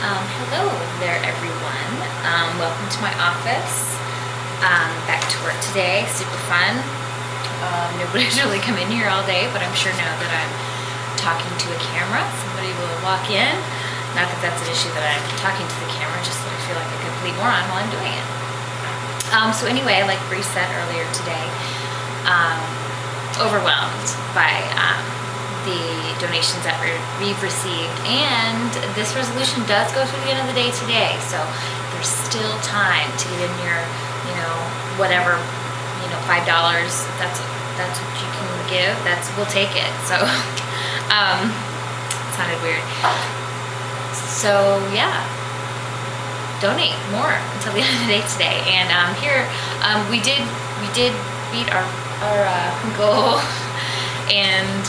Hello there, everyone. Welcome to my office. Back to work today. Super fun. Nobody's really come in here all day, but I'm sure now that I'm talking to a camera, somebody will walk in. Not that that's an issue that I'm talking to the camera, just that I feel like a complete moron while I'm doing it. So anyway, like Bree said earlier today, overwhelmed by the donations that we've received, and this resolution does go through the end of the day today, so there's still time to get in your, whatever, $5. That's what you can give. We'll take it. So it sounded weird. So yeah, donate more until the end of the day today. And here we did beat our goal, and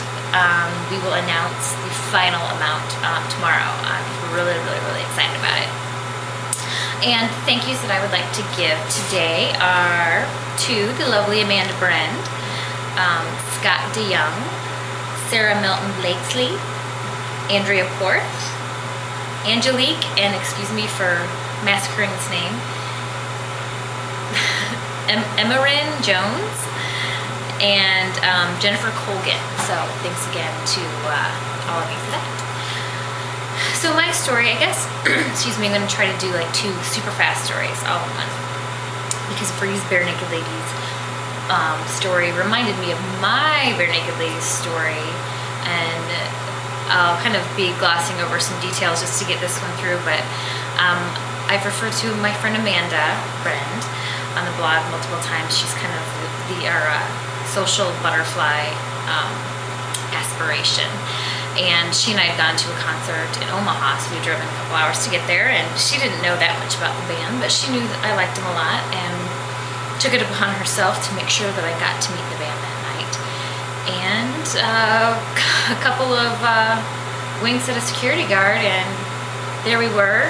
we will announce the final amount tomorrow. We're really excited about it. And thank yous that I would like to give today are to the lovely Amanda Brend, Scott DeYoung, Sarah Milton Blakesley, Andrea Porth, Angelique, and excuse me for massacring this name, Emmerin Jones, and Jennifer Colgan. So thanks again to all of you for that. So my story, I guess, excuse me, I'm going to try to do like two super fast stories all in one, because Bree's Bare Naked Ladies story reminded me of my Bare Naked Ladies story, and I'll kind of be glossing over some details just to get this one through, but I've referred to my friend Amanda Brend on the blog multiple times. She's kind of our social butterfly aspiration, and she and I had gone to a concert in Omaha, so we drove in a couple hours to get there, and she didn't know that much about the band, but she knew that I liked them a lot and took it upon herself to make sure that I got to meet the band that night. And a couple of winks at a security guard, and there we were.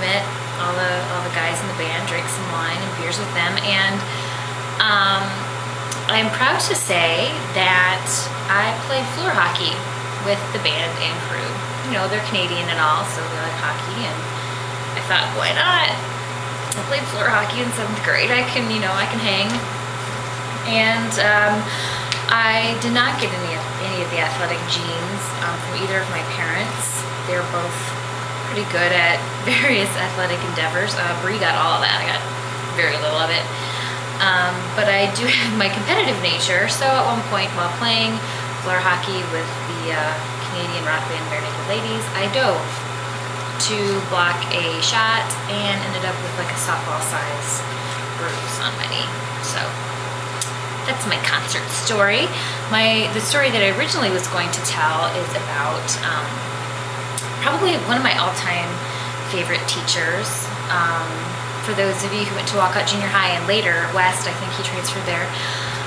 Met all the guys in the band, drank some wine and beers with them, and I'm proud to say that I played floor hockey with the band and crew. They're Canadian and all, so they like hockey, and I thought, why not? I played floor hockey in 7th grade. I can hang. And I did not get any of the athletic genes from either of my parents. They're both pretty good at various athletic endeavors. Bree got all of that. I got very little of it. But I do have my competitive nature, so at one point while playing floor hockey with the Canadian rock band Bare Naked Ladies, I dove to block a shot and ended up with like a softball size bruise on my knee. So that's my concert story. The story that I originally was going to tell is about probably one of my all-time favorite teachers. For those of you who went to Walcott Junior High and later West, I think he transferred there.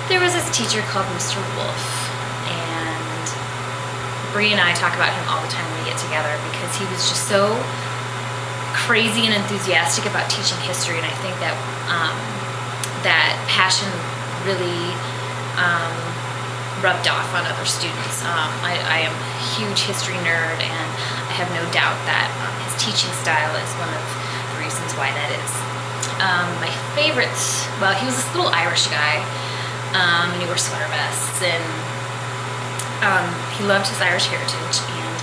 There was this teacher called Mr. Wolf, and Bree and I talk about him all the time when we get together because he was just so crazy and enthusiastic about teaching history, and I think that that passion really rubbed off on other students. I am a huge history nerd, and I have no doubt that his teaching style is one of the reasons why that is. My favorites, well, he was this little Irish guy, and he wore sweater vests, and he loved his Irish heritage, and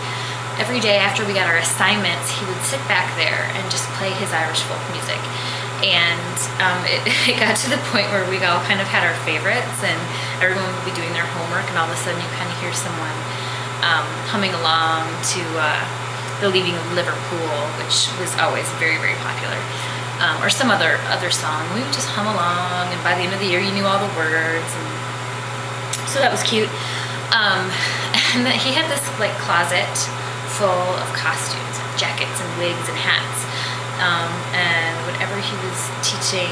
every day after we got our assignments, he would sit back there and just play his Irish folk music. And it got to the point where we all kind of had our favorites, and everyone would be doing their homework, and all of a sudden you kind of hear someone humming along to The Leaving of Liverpool, which was always very popular, or some other song. We would just hum along, and by the end of the year you knew all the words, and so that was cute. And he had this like closet full of costumes, jackets and wigs and hats. And whenever he was teaching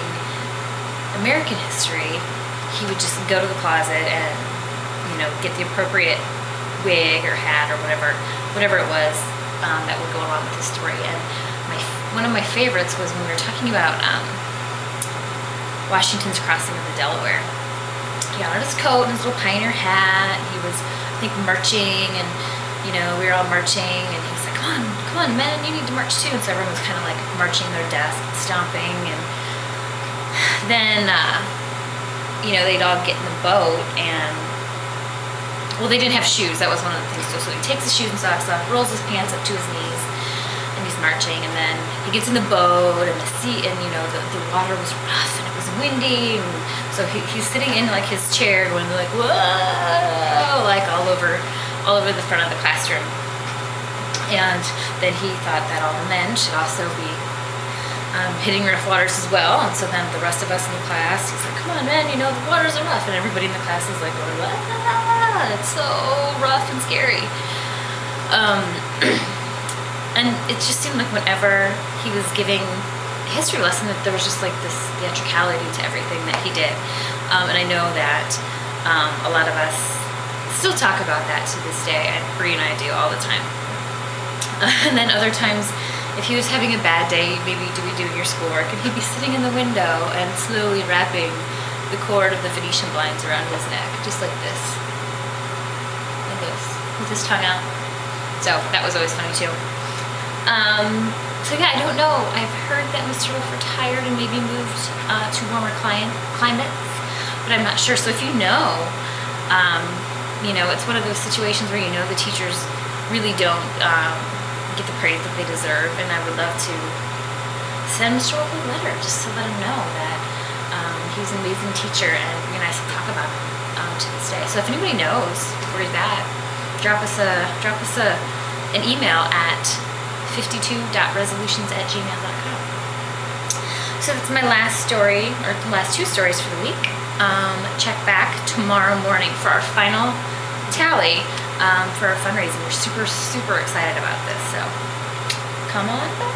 American history, he would just go to the closet and, get the appropriate wig or hat or whatever it was that would go along with the story. And one of my favorites was when we were talking about Washington's crossing of the Delaware. He had on his coat and his little pioneer hat. He was, I think, marching, and we were all marching, and he was like, come come on, men, you need to march too. And so everyone was kind of like marching their desk, stomping, and then, you know, they'd all get in the boat, and, well, they didn't have shoes. That was one of the things too. So he takes his shoes and socks off, rolls his pants up to his knees, and he's marching, and then he gets in the boat, and the sea, and you know, the water was rough, and it was windy, and so he's sitting in like his chair going like, whoa, like all over the front of the classroom. And then he thought that all the men should also be hitting rough waters as well. And so then the rest of us in the class, he's like, come on, men, you know, the waters are rough. And everybody in the class is like, it's so rough and scary. And it just seemed like whenever he was giving a history lesson, that there was just like this theatricality to everything that he did. And I know that a lot of us still talk about that to this day, and Bree and I do all the time. And then other times, if he was having a bad day, maybe doing your schoolwork, and he'd be sitting in the window and slowly wrapping the cord of the Venetian blinds around his neck, just like this, with his tongue out. So that was always funny too. So yeah, I don't know. I've heard that Mr. Wolf retired and maybe moved to warmer climates, but I'm not sure. So if you know, it's one of those situations where you know the teachers really don't get the praise that they deserve, and I would love to send Mr. Wolf a letter just to let him know that he was an amazing teacher, and we're gonna talk about him to this day. So if anybody knows where he's at, drop us an email at 52.resolutions@gmail.com. So that's my last story, or the last two stories for the week. Check back tomorrow morning for our final tally for our fundraising. We're super, super excited about this, so come on back.